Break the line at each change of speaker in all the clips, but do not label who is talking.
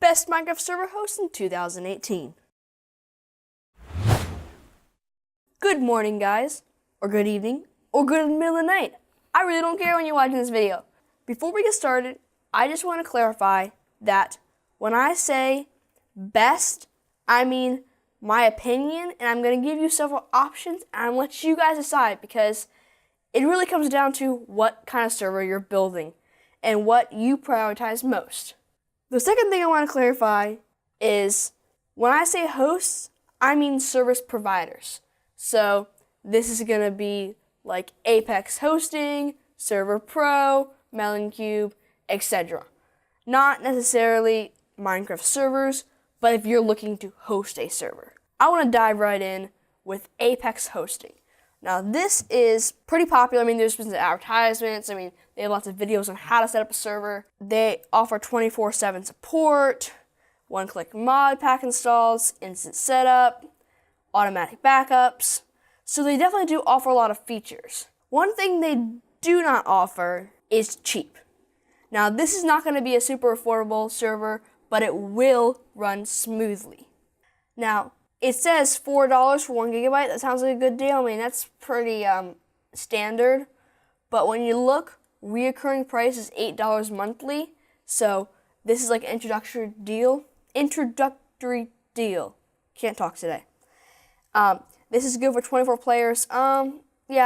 best Minecraft server host in 2018. Good morning, guys, or good evening, or good middle of the night. I really don't care when you're watching this video. Before we get started, I just want to clarify that when I say best, I mean my opinion, and I'm going to give you several options, and I'm going to let you guys decide because it really comes down to what kind of server you're building and what you prioritize most. The second thing I want to clarify is when I say hosts, I mean service providers. So this is going to be like Apex Hosting, Server Pro, Meloncube, etc. Not necessarily Minecraft servers, but if you're looking to host a server. I want to dive right in with Apex Hosting. Now this is pretty popular. I mean, there's been advertisements. I mean, they have lots of videos on how to set up a server. They offer 24/7 support, one-click mod pack installs, instant setup, automatic backups. So they definitely do offer a lot of features. One thing they do not offer is cheap. Now this is not going to be a super affordable server, but it will run smoothly. Now, it says $4 for 1 gigabyte. That sounds like a good deal. I mean, that's pretty standard. But when you look, reoccurring price is $8 monthly. So this is like an introductory deal. Can't talk today. This is good for 24 players. Yeah,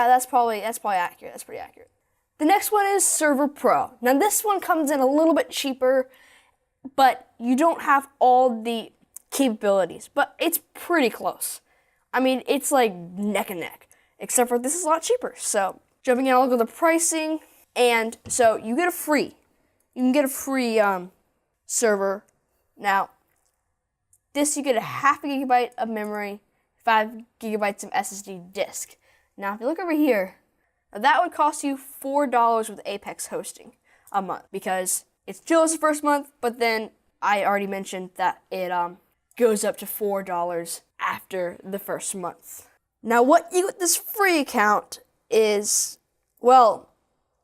that's probably accurate. That's pretty accurate. The next one is Server Pro. Now this one comes in a little bit cheaper, but you don't have all the capabilities, but it's pretty close. I mean, it's like neck and neck, except for this is a lot cheaper. So jumping in, I'll go to the pricing, and so you can get a free server. Now, this you get a half a gigabyte of memory, 5 gigabytes of SSD disk. Now, if you look over here, that would cost you $4 with Apex Hosting a month because it's just the first month, but then I already mentioned that it goes up to $4 after the first month. Now, what you get with this free account is, well,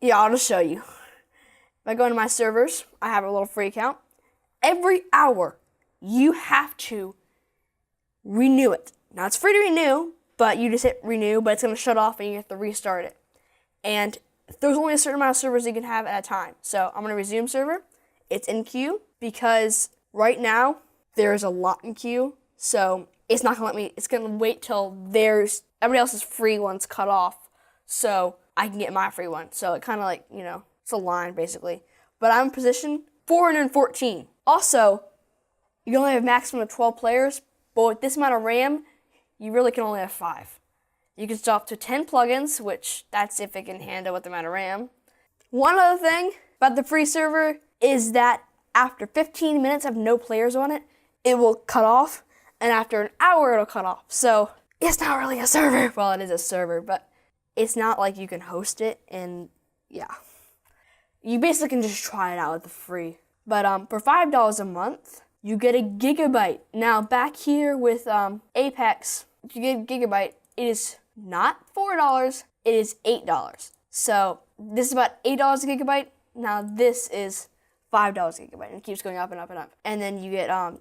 yeah, I'll just show you. If I go into my servers, I have a little free account. Every hour, you have to renew it. Now, it's free to renew, but you just hit renew, but it's going to shut off and you have to restart it. And there's only a certain amount of servers you can have at a time. So I'm going to resume server. It's in queue because right now there's a lot in queue. So it's not going to let me, it's going to wait till everybody else's free one's cut off so I can get my free one. So it kind of like, it's a line basically. But I'm in position 414. Also, you can only have a maximum of 12 players, but with this amount of RAM, you really can only have 5. You can stop to 10 plugins, which that's if it can handle with the amount of RAM. One other thing about the free server is that after 15 minutes of no players on it, it will cut off, and after an hour, it'll cut off. So it's not really a server. Well, it is a server, but it's not like you can host it, and yeah. You basically can just try it out with the free. But for $5 a month, you get a gigabyte. Now, back here with Apex, if you get a gigabyte, it is not $4, it is $8. So this is about $8 a gigabyte. Now this is $5 a gigabyte, and it keeps going up and up and up. And then you get 10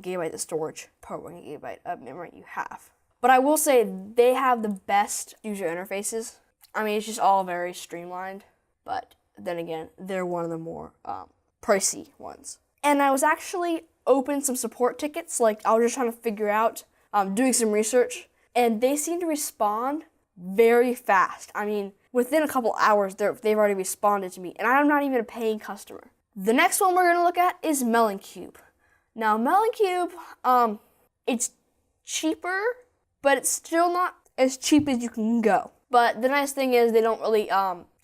gigabytes of storage per 1 gigabyte of memory you have. But I will say they have the best user interfaces. I mean, it's just all very streamlined. But then again, they're one of the more pricey ones. And I was actually open some support tickets. Like I was just trying to figure out, doing some research, and they seem to respond very fast. I mean, within a couple hours, they've already responded to me, and I'm not even a paying customer. The next one we're going to look at is Meloncube. Now, Meloncube, it's cheaper, but it's still not as cheap as you can go. But the nice thing is they don't really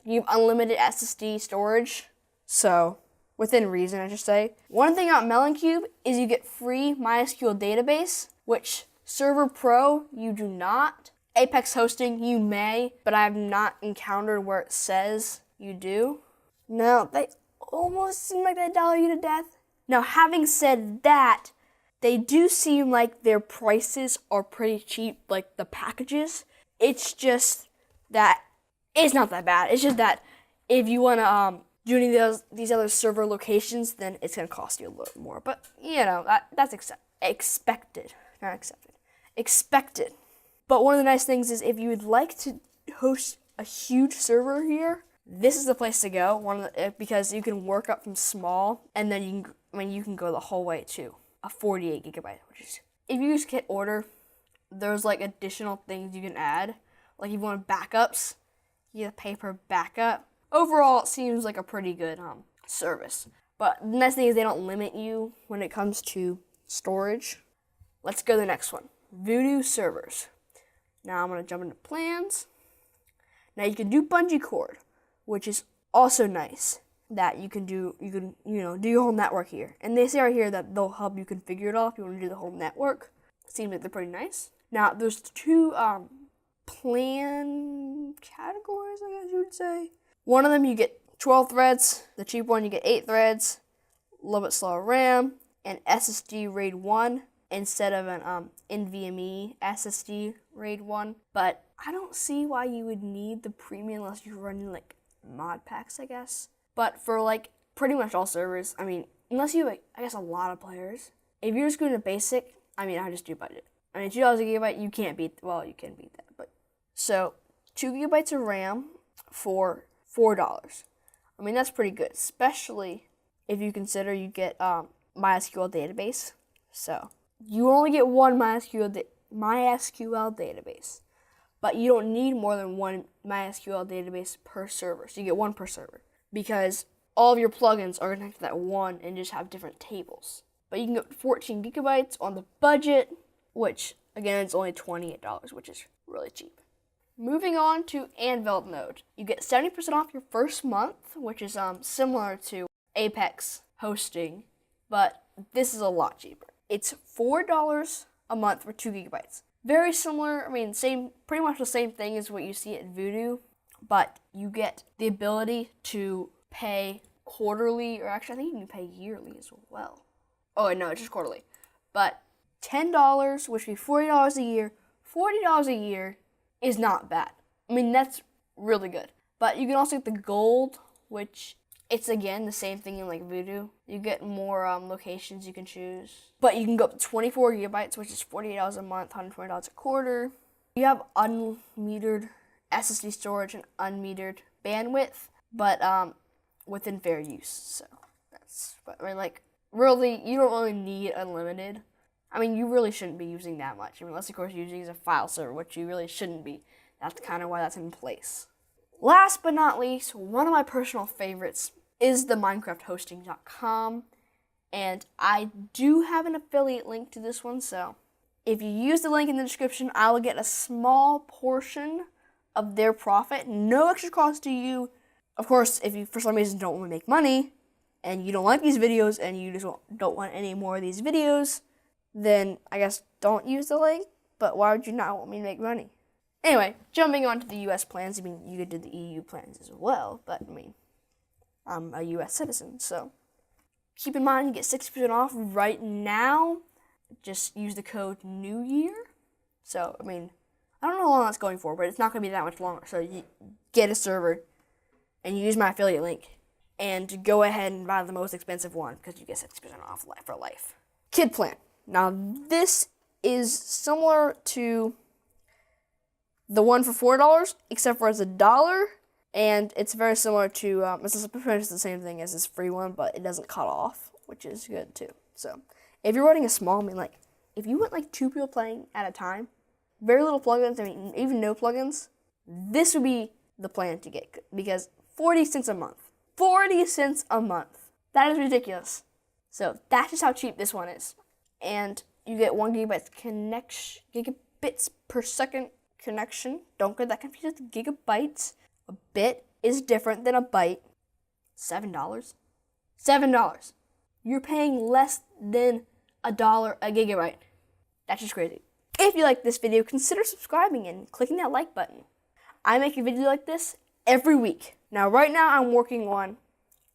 give unlimited SSD storage, so within reason, I should say. One thing about Meloncube is you get free MySQL database, which Server Pro, you do not. Apex Hosting, you may, but I have not encountered where it says you do. Now, they almost seem like they dollar you to death. Now, having said that, they do seem like their prices are pretty cheap, like the packages. It's just that it's not that bad. It's just that if you want to doing these other server locations, then it's going to cost you a little more. But, that's expected. Not accepted. Expected. But one of the nice things is if you would like to host a huge server here, this is the place to go. Because you can work up from small, and then you can go the whole way to a 48 gigabyte, which is, if you just hit order, there's like additional things you can add. Like if you want backups, you have to pay per backup. Overall, it seems like a pretty good service. But the nice thing is they don't limit you when it comes to storage. Let's go to the next one. Voodoo servers. Now I'm going to jump into plans. Now you can do bungee cord, which is also nice. That you can do your whole network here. And they say right here that they'll help you configure it all if you want to do the whole network. Seems like they're pretty nice. Now there's two plan categories, I guess you would say. One of them you get 12 threads. The cheap one you get 8 threads. A little bit slower RAM and SSD RAID 1 instead of an NVMe SSD RAID 1. But I don't see why you would need the premium unless you're running like mod packs, I guess. But for like pretty much all servers, unless you have, I guess, a lot of players, if you're just going to basic, I just do budget. $2 a gigabyte, you can beat that. But so 2 gigabytes of RAM for $4. That's pretty good, especially if you consider you get MySQL database. So you only get one MySQL database, but you don't need more than one MySQL database per server. So you get one per server because all of your plugins are connected to that one and just have different tables. But you can go up to 14 gigabytes on the budget, which again is only $28, which is really cheap. Moving on to Anvil Node. You get 70% off your first month, which is similar to Apex hosting, but this is a lot cheaper. It's $4 a month for 2 gigabytes. Very similar, pretty much the same thing as what you see at Voodoo, but you get the ability to pay quarterly, or actually I think you can pay yearly as well. Oh, no, it's just quarterly. But $10, which would be $40 a year, $40 a year is not bad. That's really good. But you can also get the gold, which it's again the same thing in like Voodoo. You get more locations you can choose. But you can go up to 24 gigabytes, which is $48 a month, $120 a quarter. You have unmetered SSD storage and unmetered bandwidth, but within fair use. So really, you don't really need unlimited. You really shouldn't be using that much. Unless, of course, you're using a file server, which you really shouldn't be. That's kind of why that's in place. Last but not least, one of my personal favorites is the MinecraftHosting.com. And I do have an affiliate link to this one, so if you use the link in the description, I will get a small portion of their profit. No extra cost to you. Of course, if you, for some reason, don't want to make money, and you don't like these videos, and you just don't want any more of these videos, then I guess don't use the link. But why would you not want me to make money? Anyway, jumping on to the U.S. plans. You could do the EU plans as well, but I'm a U.S. citizen, so keep in mind you get 60% off right now. Just use the code NEWYEar. So, I don't know how long that's going for, but it's not going to be that much longer. So you get a server and you use my affiliate link and go ahead and buy the most expensive one because you get 60% off for life. Kid plan. Now, this is similar to the one for $4, except for it's $1, and it's very similar to, it's pretty much the same thing as this free one, but it doesn't cut off, which is good too. So, if you're running a small, if you want 2 people playing at a time, very little plugins, even no plugins, this would be the plan to get, because 40 cents a month. 40 cents a month. That is ridiculous. So, that's just how cheap this one is. And you get 1 gigabits per second connection. Don't get that confused with gigabytes. A bit is different than a byte. $7. $7. You're paying less than $1 a gigabyte. That's just crazy. If you like this video, consider subscribing and clicking that like button. I make a video like this every week. Now, right now, I'm working on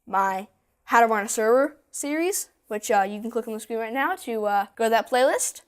my How to Run a Server series, which you can click on the screen right now to go to that playlist.